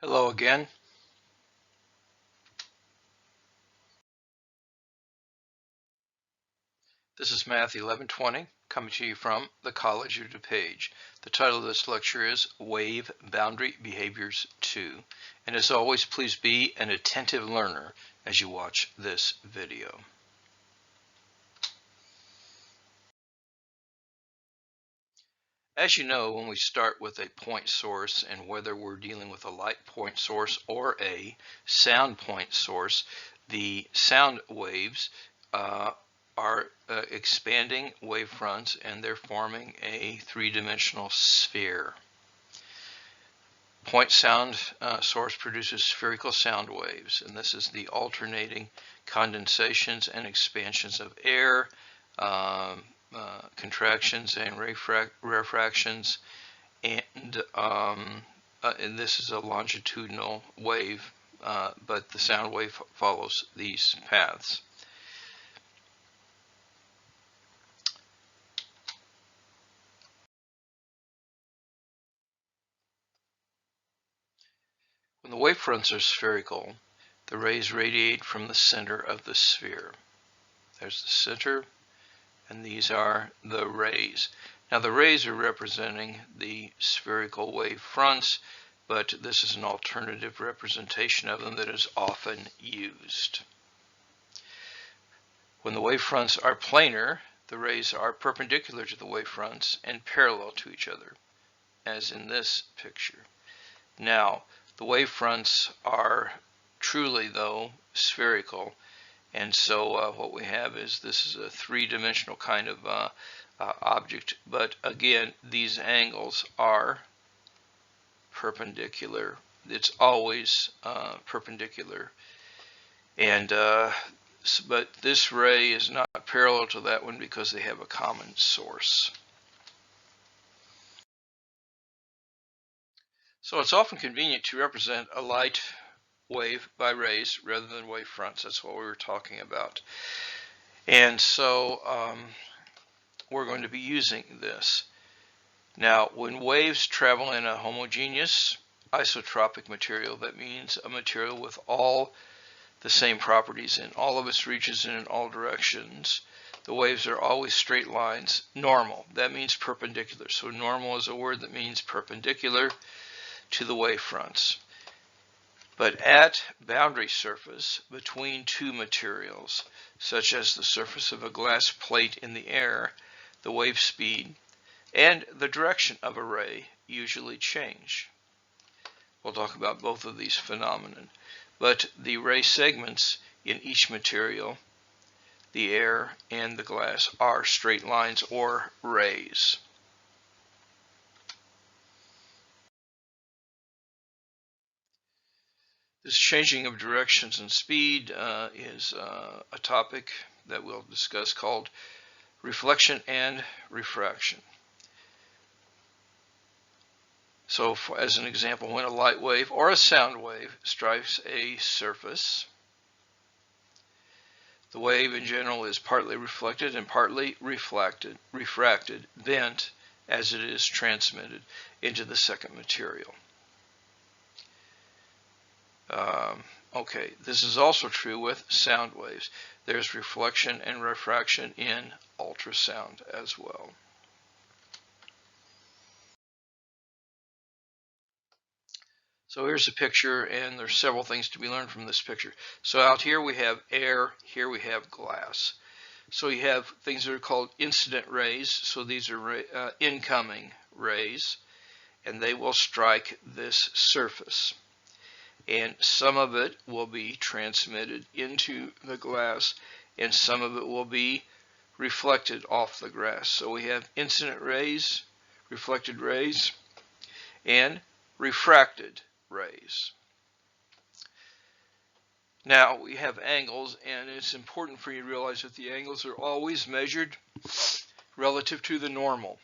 Hello again. This is Math 1120 coming to you from the College of DuPage. The title of this lecture is Wave Boundary Behaviors 2. And as always, please be an attentive learner as you watch this video. As you know, when we start with a point source, and whether we're dealing with a light point source or a sound point source, the sound waves are expanding wavefronts, and they're forming a three-dimensional sphere. Point sound source produces spherical sound waves, and this is the alternating condensations and expansions of air, contractions and refractions, and this is a longitudinal wave, but the sound wave follows these paths. When the wavefronts are spherical, the rays radiate from the center of the sphere. There's the center, and these are the rays. Now the rays are representing the spherical wavefronts, but this is an alternative representation of them that is often used. When the wavefronts are planar, the rays are perpendicular to the wavefronts and parallel to each other, as in this picture. Now, the wavefronts are truly, though, spherical, and so what we have is this is a three-dimensional kind of object, but again, these angles are perpendicular. It's always perpendicular, and but this ray is not parallel to that one because they have a common source. So it's often convenient to represent a light wave by rays rather than wavefronts. That's what we were talking about. And so we're going to be using this. Now, when waves travel in a homogeneous isotropic material, that means a material with all the same properties in all of its regions and in all directions, the waves are always straight lines. Normal, that means perpendicular. So normal is a word that means perpendicular to the wavefronts. But at boundary surface between two materials, such as the surface of a glass plate in the air, the wave speed and the direction of a ray usually change. We'll talk about both of these phenomena, but the ray segments in each material, the air and the glass, are straight lines or rays. This changing of directions and speed is a topic that we'll discuss called reflection and refraction. So as an example, when a light wave or a sound wave strikes a surface, the wave in general is partly reflected and partly refracted, bent as it is transmitted into the second material. Okay, this is also true with sound waves. There's reflection and refraction in ultrasound as well. So here's a picture, and there's several things to be learned from this picture. So out here we have air, here we have glass. So you have things that are called incident rays. So these are incoming rays, and they will strike this surface. And some of it will be transmitted into the glass, and some of it will be reflected off the glass. So we have incident rays, reflected rays, and refracted rays. Now we have angles, and it's important for you to realize that the angles are always measured relative to the normal.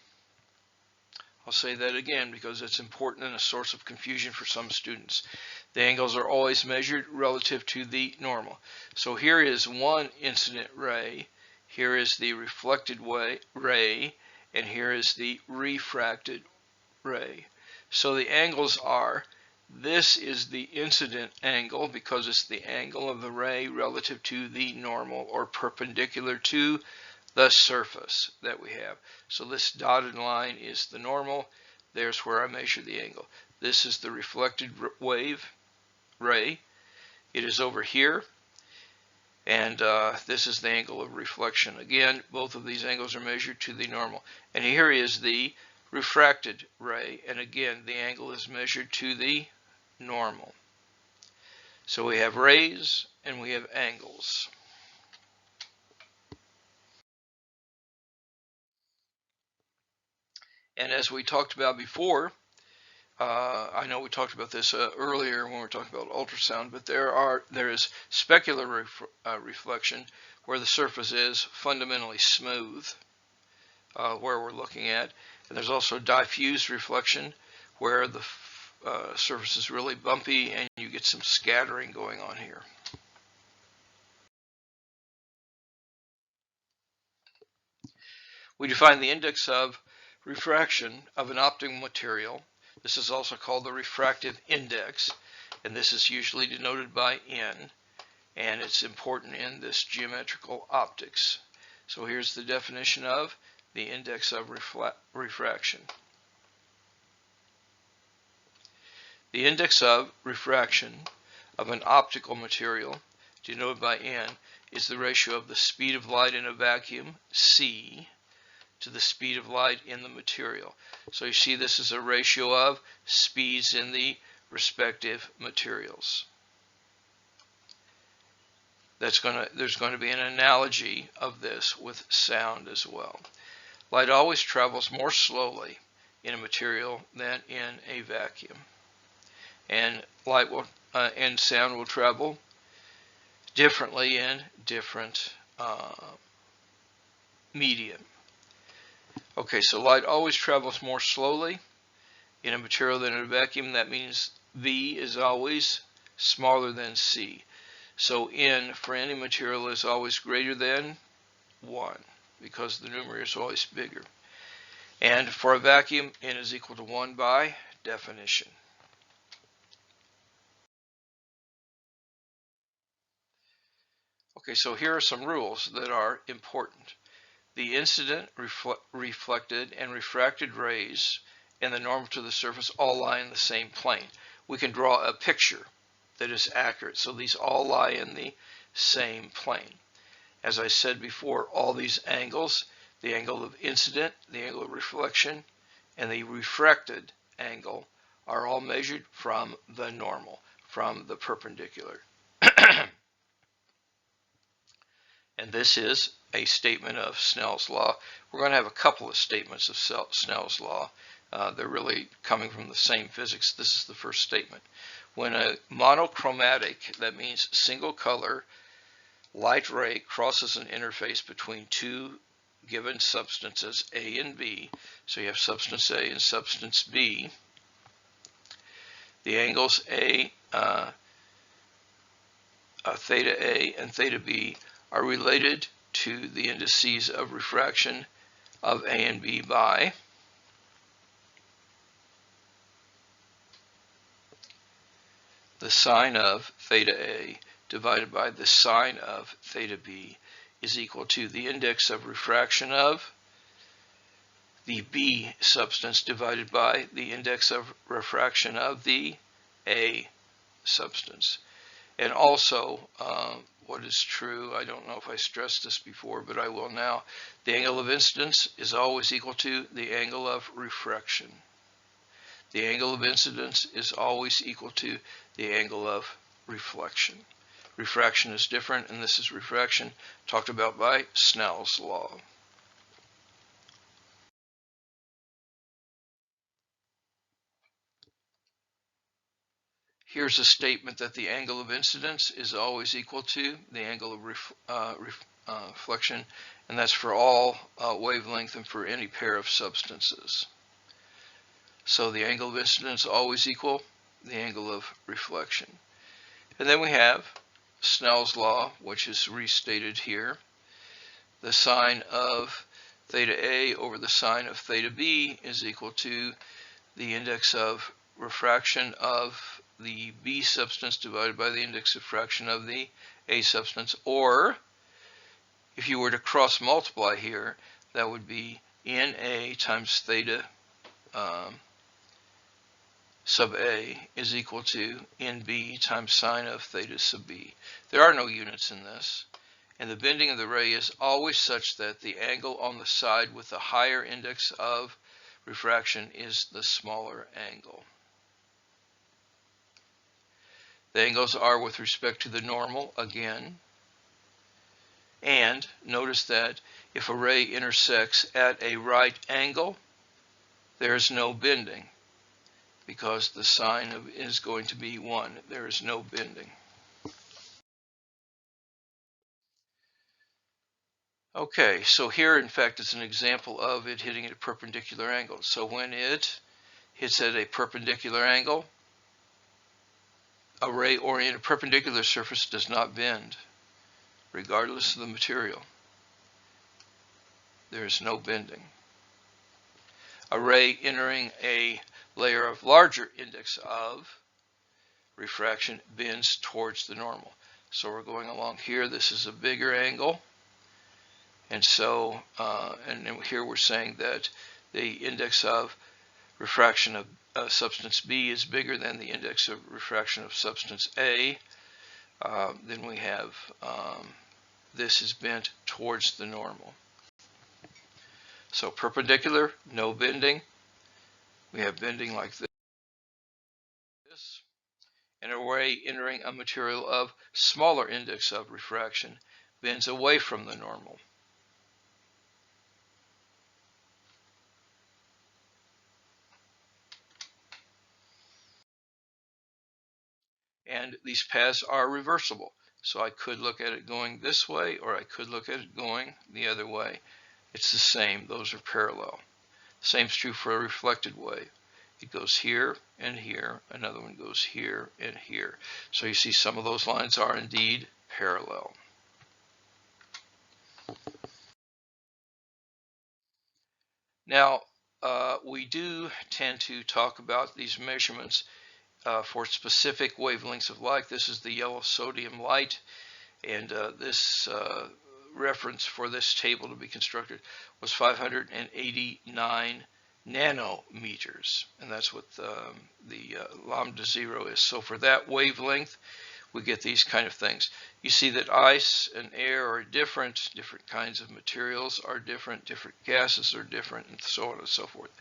I'll say that again because it's important and a source of confusion for some students. The angles are always measured relative to the normal. So here is one incident ray, here is the reflected ray, and here is the refracted ray. So the angles are This is the incident angle because it's the angle of the ray relative to the normal or perpendicular to the surface that we have. So this dotted line is the normal. There's where I measure the angle. This is the reflected wave ray. It is over here. And this is the angle of reflection. Again, both of these angles are measured to the normal. And here is the refracted ray. And again, the angle is measured to the normal. So we have rays and we have angles. And as we talked about before, I know we talked about this earlier when we were talking about ultrasound, but there is specular reflection where the surface is fundamentally smooth, where we're looking at. And there's also diffuse reflection where the surface is really bumpy and you get some scattering going on here. We define the index of refraction of an optical material. This is also called the refractive index, and this is usually denoted by N, and it's important in this geometrical optics. So here's the definition of the index of refraction. The index of refraction of an optical material, denoted by N, is the ratio of the speed of light in a vacuum, c, to the speed of light in the material. So you see this is a ratio of speeds in the respective materials. There's going to be an analogy of this with sound as well. Light always travels more slowly in a material than in a vacuum. And light will and sound will travel differently in different medium. Okay, so light always travels more slowly in a material than in a vacuum. That means V is always smaller than C. So N for any material is always greater than 1 because the numerator is always bigger. And for a vacuum, N is equal to 1 by definition. Okay, so here are some rules that are important. The incident, reflected, and refracted rays and the normal to the surface all lie in the same plane. We can draw a picture that is accurate. So these all lie in the same plane. As I said before, all these angles, the angle of incident, the angle of reflection, and the refracted angle are all measured from the normal, from the perpendicular. And this is a statement of Snell's law. We're going to have a couple of statements of Snell's law. They're really coming from the same physics. This is the first statement. When a monochromatic, that means single color, light ray crosses an interface between two given substances A and B, so you have substance A and substance B, the angles theta A and theta B are related to the indices of refraction of A and B by the sine of theta A divided by the sine of theta B is equal to the index of refraction of the B substance divided by the index of refraction of the A substance. And also, what is true, I don't know if I stressed this before, but I will now, the angle of incidence is always equal to the angle of refraction. The angle of incidence is always equal to the angle of reflection. Refraction is different, and this is refraction talked about by Snell's law. Here's a statement that the angle of incidence is always equal to the angle of reflection, and that's for all wavelength and for any pair of substances. So the angle of incidence always equal the angle of reflection. And then we have Snell's law, which is restated here. The sine of theta A over the sine of theta B is equal to the index of refraction of the B substance divided by the index of refraction of the A substance, or if you were to cross multiply here, that would be NA times theta sub A is equal to NB times sine of theta sub B. There are no units in this, and the bending of the ray is always such that the angle on the side with the higher index of refraction is the smaller angle. The angles are with respect to the normal again, and notice that if a ray intersects at a right angle, there is no bending, because the sine is going to be 1. There is no bending. Okay, so here in fact is an example of it hitting at a perpendicular angle. So when it hits at a perpendicular angle, a ray-oriented perpendicular surface does not bend, regardless of the material. There is no bending. A ray entering a layer of larger index of refraction bends towards the normal. So we're going along here. This is a bigger angle. And so, and here we're saying that the index of refraction of substance B is bigger than the index of refraction of substance A. Then we have this is bent towards the normal. So perpendicular, no bending. We have bending like this. And a ray entering a material of smaller index of refraction bends away from the normal. And these paths are reversible. So I could look at it going this way, or I could look at it going the other way. It's the same. Those are parallel. Same's true for a reflected wave. It goes here and here. Another one goes here and here. So you see some of those lines are indeed parallel. Now, we do tend to talk about these measurements for specific wavelengths of light. This is the yellow sodium light, and this reference for this table to be constructed was 589 nanometers, and that's what the lambda 0 is. So for that wavelength, we get these kind of things. You see that ice and air are different kinds of materials are different gases are different, and so on and so forth.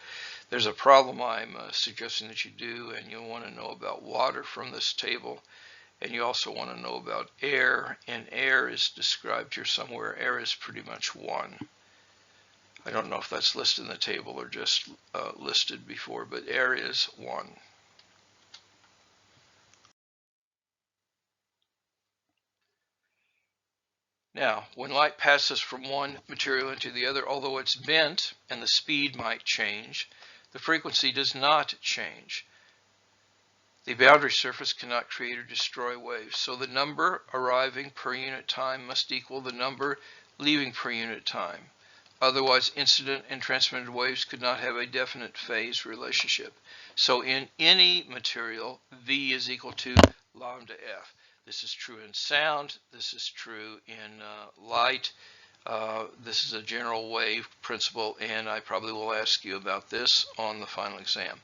There's a problem I'm suggesting that you do, and you'll want to know about water from this table, and you also want to know about air, and air is described here somewhere. Air is pretty much 1. I don't know if that's listed in the table or just listed before, but air is 1. Now, when light passes from one material into the other, although it's bent and the speed might change, the frequency does not change. The boundary surface cannot create or destroy waves, so the number arriving per unit time must equal the number leaving per unit time. Otherwise, incident and transmitted waves could not have a definite phase relationship. So in any material, V is equal to lambda F. This is true in sound. This is true in light. This is a general wave principle, and I probably will ask you about this on the final exam.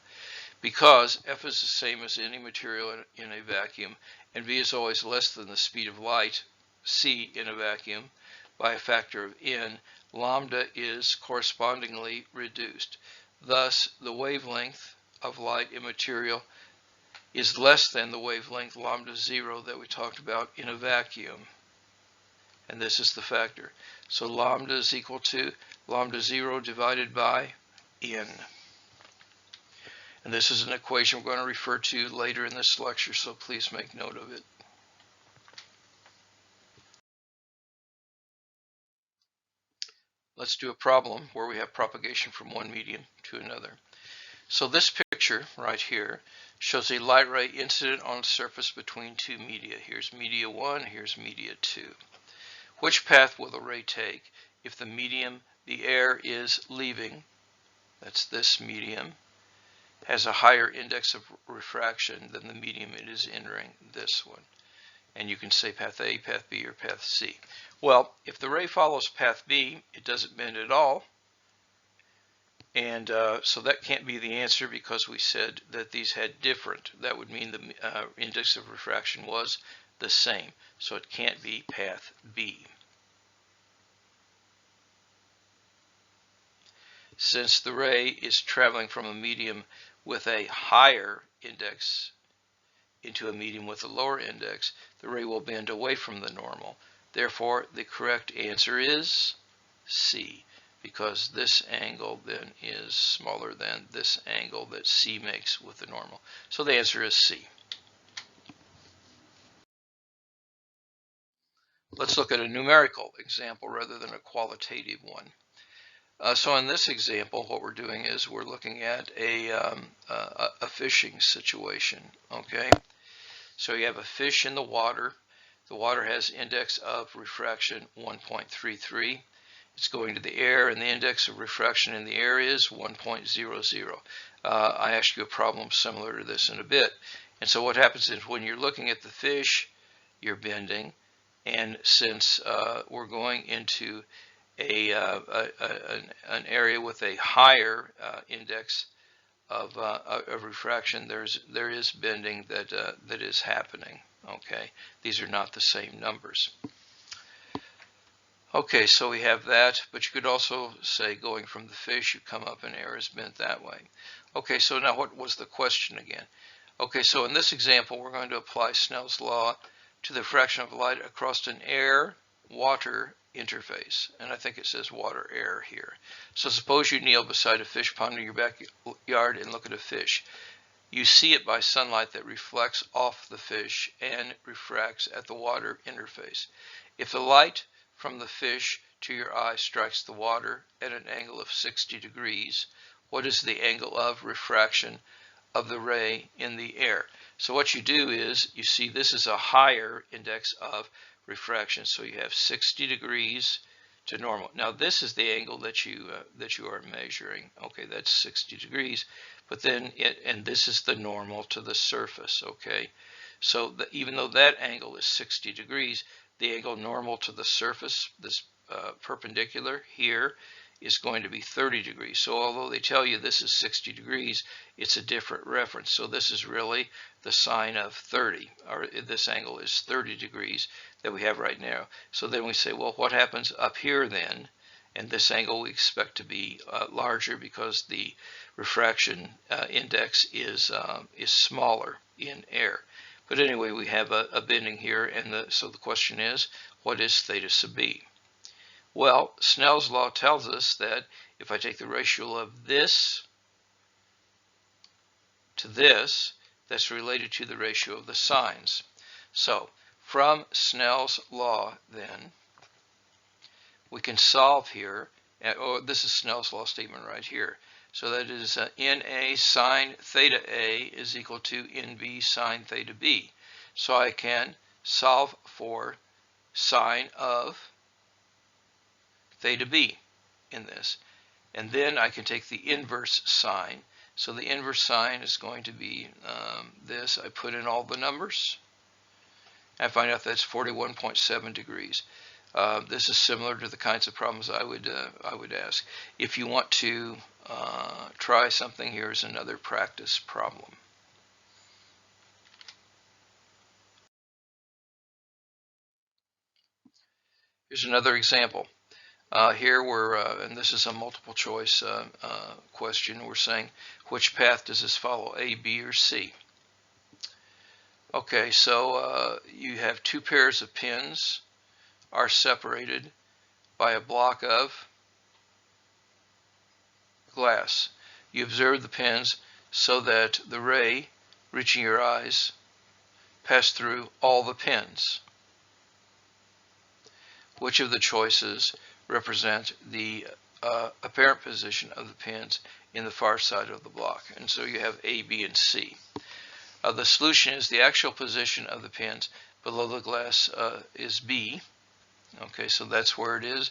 Because F is the same as any material in a vacuum, and V is always less than the speed of light, c, in a vacuum, by a factor of n, lambda is correspondingly reduced. Thus, the wavelength of light in material is less than the wavelength lambda 0 that we talked about in a vacuum. And this is the factor. So lambda is equal to lambda 0 divided by n. And this is an equation we're going to refer to later in this lecture, so please make note of it. Let's do a problem where we have propagation from one medium to another. So this picture right here shows a light ray incident on a surface between two media. Here's media 1, here's media 2. Which path will the ray take if the medium the air is leaving, that's this medium, has a higher index of refraction than the medium it is entering, this one. And you can say path A, path B, or path C. Well, if the ray follows path B, it doesn't bend at all. And so that can't be the answer because we said that these had different. That would mean the index of refraction was the same. So it can't be path B. Since the ray is traveling from a medium with a higher index into a medium with a lower index, the ray will bend away from the normal. Therefore, the correct answer is C, because this angle then is smaller than this angle that C makes with the normal. So the answer is C. Let's look at a numerical example rather than a qualitative one. So in this example, what we're doing is we're looking at a fishing situation, okay? So you have a fish in the water. The water has index of refraction 1.33. It's going to the air, and the index of refraction in the air is 1.00. I asked you a problem similar to this in a bit. And so what happens is when you're looking at the fish, you're bending. And since we're going into an area with a higher index of refraction, there is bending that is happening. Okay, these are not the same numbers. Okay, so we have that, but you could also say going from the fish, you come up and air is bent that way. Okay, so now what was the question again? Okay, so in this example, we're going to apply Snell's law to the refraction of light across an air-water interface. And I think it says water-air here. So suppose you kneel beside a fish pond in your backyard and look at a fish. You see it by sunlight that reflects off the fish and refracts at the water interface. If the light from the fish to your eye strikes the water at an angle of 60 degrees, what is the angle of refraction of the ray in the air? So what you do is, you see this is a higher index of refraction, so you have 60 degrees to normal. Now this is the angle that you are measuring. Okay, that's 60 degrees, but then and this is the normal to the surface. Okay, so even though that angle is 60 degrees, the angle normal to the surface, this perpendicular here, is going to be 30 degrees. So although they tell you this is 60 degrees, it's a different reference. So this is really the sine of 30, or this angle is 30 degrees that we have right now. So then we say, well, what happens up here then? And this angle we expect to be larger because the refraction index is smaller in air. But anyway, we have a bending here, and so the question is, what is theta sub b? Well, Snell's law tells us that if I take the ratio of this to this, that's related to the ratio of the sines. So, from Snell's law, then, we can solve here. This is Snell's law statement right here. So that is NA sine theta A is equal to NB sine theta B. So I can solve for sine of theta B in this. And then I can take the inverse sine. So the inverse sine is going to be this. I put in all the numbers. I find out that's 41.7 degrees. This is similar to the kinds of problems I would ask. If you want to try something, here's another practice problem. Here's another example. Here we're, and this is a multiple choice question. We're saying, which path does this follow, A, B, or C? Okay, so you have two pairs of pins are separated by a block of glass. You observe the pins so that the ray reaching your eyes pass through all the pins. Which of the choices represent the apparent position of the pins in the far side of the block? And so you have A, B, and C. The solution is the actual position of the pins below the glass is B. Okay, so that's where it is.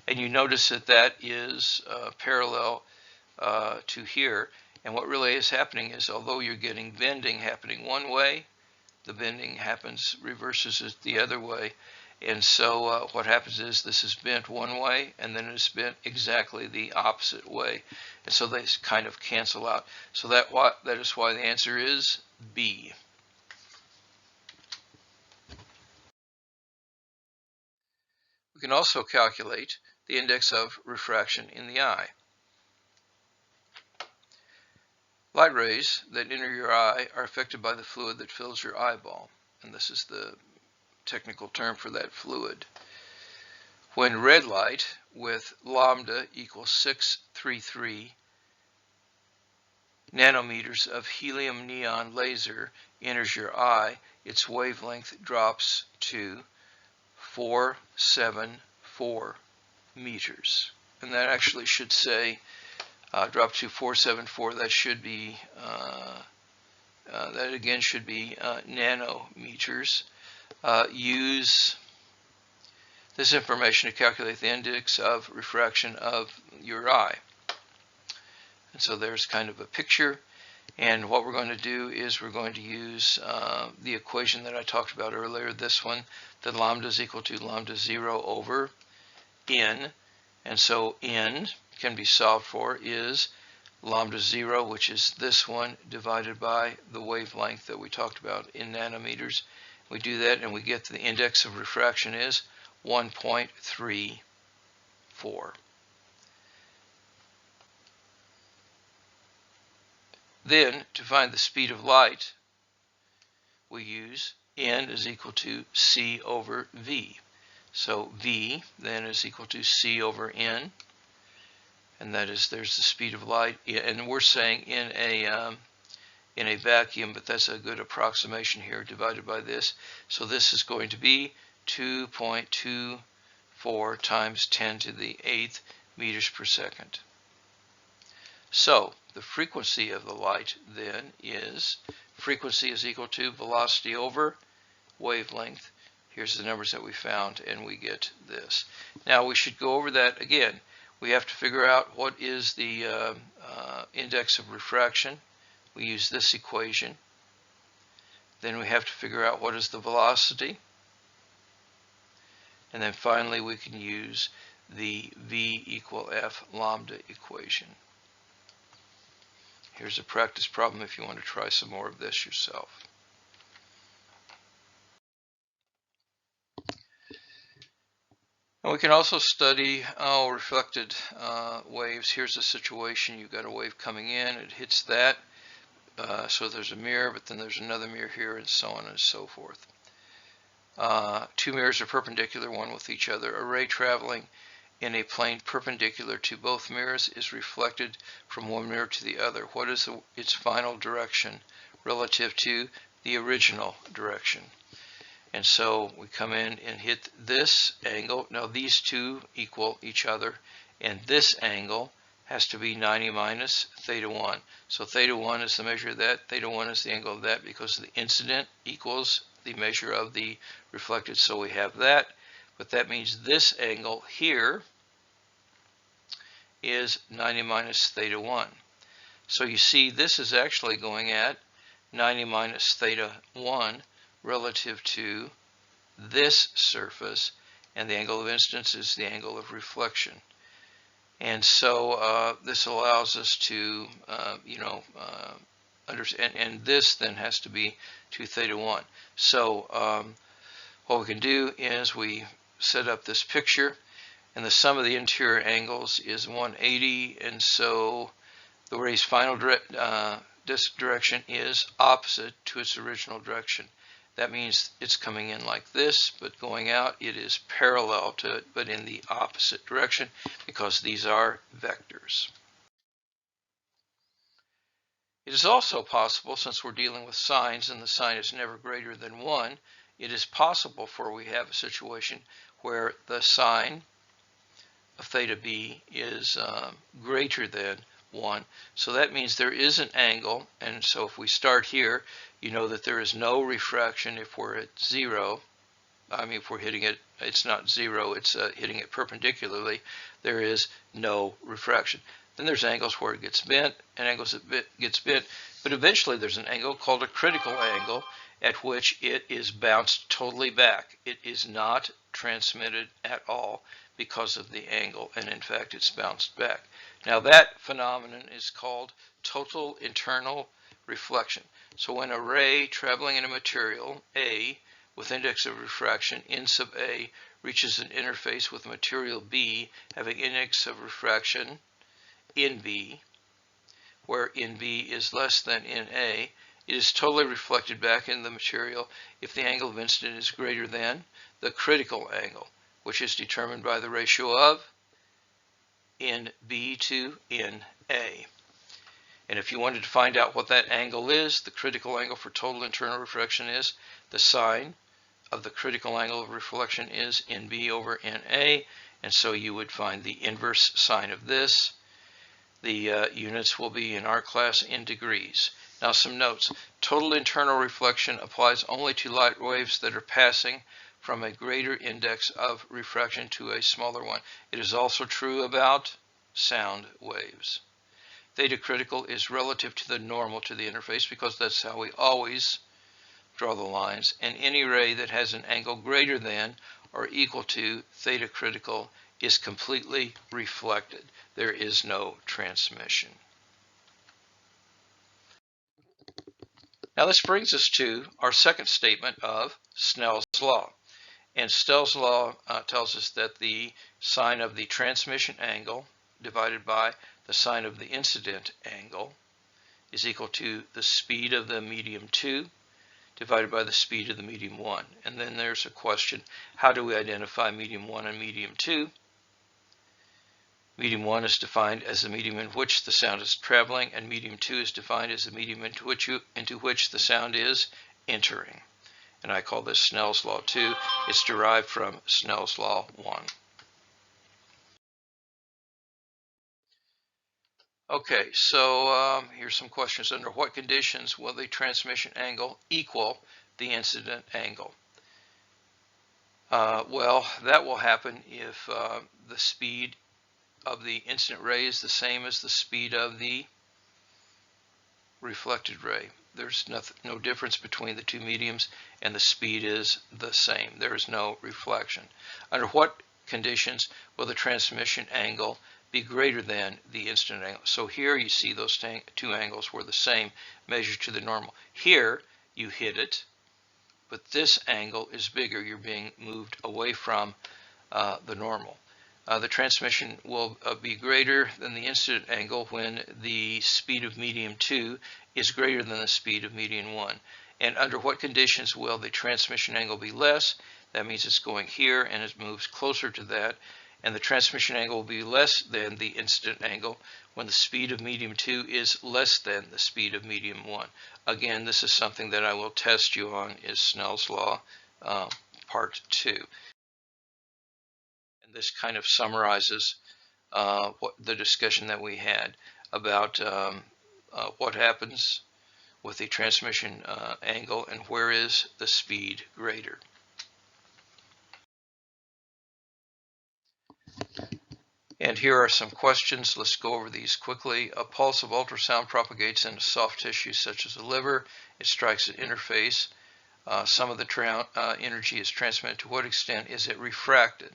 And you notice that that is parallel to here. And what really is happening is, although you're getting bending happening one way, the bending reverses it the other way. And so what happens is this is bent one way, and then it's bent exactly the opposite way. And so they kind of cancel out. So that is why the answer is B. We can also calculate the index of refraction in the eye. Light rays that enter your eye are affected by the fluid that fills your eyeball. And this is the technical term for that fluid. When red light with lambda equals 633 nanometers of helium neon laser enters your eye, its wavelength drops to 474 meters. And that actually should say drop to 474. That should be that again should be nanometers. Use this information to calculate the index of refraction of your eye. And so there's kind of a picture, and what we're going to do is we're going to use the equation that I talked about earlier, this one, that lambda is equal to lambda 0 over n. And so n can be solved for is lambda 0, which is this one, divided by the wavelength that we talked about in nanometers. We do that and we get the index of refraction is 1.34. Then, to find the speed of light, we use n is equal to c over v. So v then is equal to c over n, and that is, there's the speed of light. And we're saying in a vacuum, but that's a good approximation here, divided by this. So this is going to be 2.24 times 10 to the 8th meters per second. So the frequency of the light then is, frequency is equal to velocity over wavelength. Here's the numbers that we found, and we get this. Now we should go over that again. We have to figure out what is the index of refraction. We use this equation. Then we have to figure out what is the velocity. And then finally we can use the V equal F lambda equation. Here's a practice problem if you want to try some more of this yourself. And we can also study reflected waves. Here's a situation. You've got a wave coming in. It hits that. So there's a mirror, but then there's another mirror here, and so on and so forth. Two mirrors are perpendicular, one with each other. A ray traveling in a plane perpendicular to both mirrors is reflected from one mirror to the other. What is its final direction relative to the original direction? And so we come in and hit this angle. Now these two equal each other, and this angle has to be 90 minus theta 1. So theta 1 is the measure of that, theta 1 is the angle of that, because the incident equals the measure of the reflected. So we have that, but that means this angle here is 90 minus theta 1. So you see this is actually going at 90 minus theta 1 relative to this surface, and the angle of incidence is the angle of reflection. And so this allows us to, understand, and this then has to be 2 theta 1. So what we can do is we set up this picture, and the sum of the interior angles is 180, and so the ray's final direction is opposite to its original direction. That means it's coming in like this, but going out it is parallel to it, but in the opposite direction, because these are vectors. It is also possible, since we're dealing with sines and the sine is never greater than 1, it is possible for we have a situation where the sine of theta b is greater than 1. So that means there is an angle, and so if we start here, you know that there is no refraction if we're at 0. I mean, if we're hitting it, it's not 0, it's hitting it perpendicularly. There is no refraction. Then there's angles where it gets bent and angles that gets bent. But eventually there's an angle called a critical angle at which it is bounced totally back. It is not transmitted at all because of the angle, and in fact it's bounced back. Now that phenomenon is called total internal reflection. So when a ray traveling in a material A with index of refraction N sub A reaches an interface with material B having index of refraction NB, where NB is less than NA, it is totally reflected back in the material if the angle of incident is greater than the critical angle, which is determined by the ratio of NB to NA. And if you wanted to find out what that angle is, the critical angle for total internal reflection is the sine of the critical angle of reflection is NB over NA, and so you would find the inverse sine of this. The units will be in our class in degrees. Now some notes. Total internal reflection applies only to light waves that are passing from a greater index of refraction to a smaller one. It is also true about sound waves. Theta critical is relative to the normal to the interface because that's how we always draw the lines, and any ray that has an angle greater than or equal to theta critical is completely reflected. There is no transmission. Now this brings us to our second statement of Snell's law. And Snell's law tells us that the sine of the transmission angle divided by the sine of the incident angle is equal to the speed of the medium 2 divided by the speed of the medium 1. And then there's a question, how do we identify medium 1 and medium 2? Medium 1 is defined as the medium in which the sound is traveling, and medium 2 is defined as the medium into which the sound is entering. And I call this Snell's law 2. It's derived from Snell's law 1. Okay, so here's some questions. Under what conditions will the transmission angle equal the incident angle? Well, that will happen if the speed of the incident ray is the same as the speed of the reflected ray. There's no difference between the two mediums, and the speed is the same. There is no reflection. Under what conditions will the transmission angle be greater than the incident angle? So here you see those two angles were the same, measured to the normal. Here you hit it, but this angle is bigger. You're being moved away from the normal. The transmission will be greater than the incident angle when the speed of medium 2 is greater than the speed of medium 1. And under what conditions will the transmission angle be less? That means it's going here and it moves closer to that. And the transmission angle will be less than the incident angle when the speed of medium 2 is less than the speed of medium 1. Again, this is something that I will test you on, is Snell's law, part 2. And this kind of summarizes the discussion that we had about what happens with the transmission angle and where is the speed greater. And here are some questions. Let's go over these quickly. A pulse of ultrasound propagates into soft tissue such as the liver. It strikes an interface. Some of the energy is transmitted. To what extent is it refracted?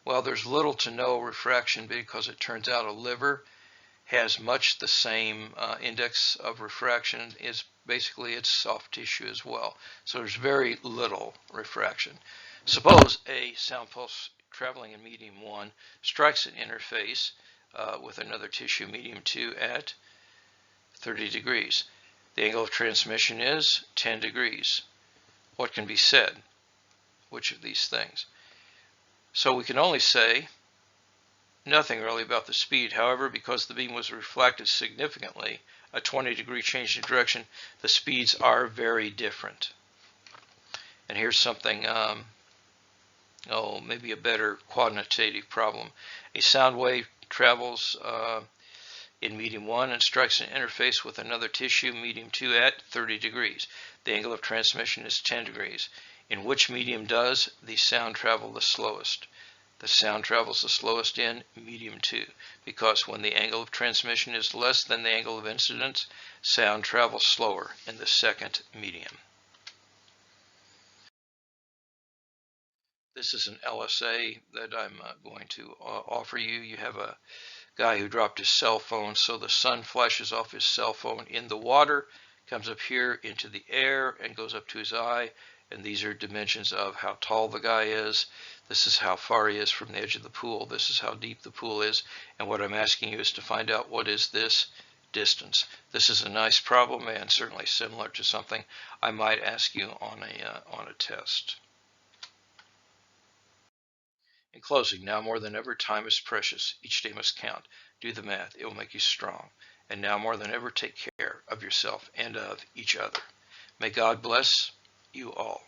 Well, there's little to no refraction because it turns out a liver has much the same index of refraction. It's soft tissue as well. So there's very little refraction. Suppose a sound pulse traveling in medium 1 strikes an interface with another tissue, medium 2, at 30 degrees. The angle of transmission is 10 degrees. What can be said? Which of these things? So we can only say nothing really about the speed. However, because the beam was reflected significantly, a 20-degree change in direction, the speeds are very different. And here's something, maybe a better quantitative problem. A sound wave travels in medium 1 and strikes an interface with another tissue, medium 2, at 30 degrees. The angle of transmission is 10 degrees. In which medium does the sound travel the slowest? the sound travels the slowest in medium 2, because when the angle of transmission is less than the angle of incidence, sound travels slower in the second medium. This is an LSA that I'm going to offer you. You have a guy who dropped his cell phone, so the sun flashes off his cell phone in the water, comes up here into the air, and goes up to his eye. And these are dimensions of how tall the guy is. This is how far he is from the edge of the pool. This is how deep the pool is. And what I'm asking you is to find out what is this distance. This is a nice problem and certainly similar to something I might ask you on a test. In closing, now more than ever, time is precious. Each day must count. Do the math. It will make you strong. And now more than ever, take care of yourself and of each other. May God bless you all.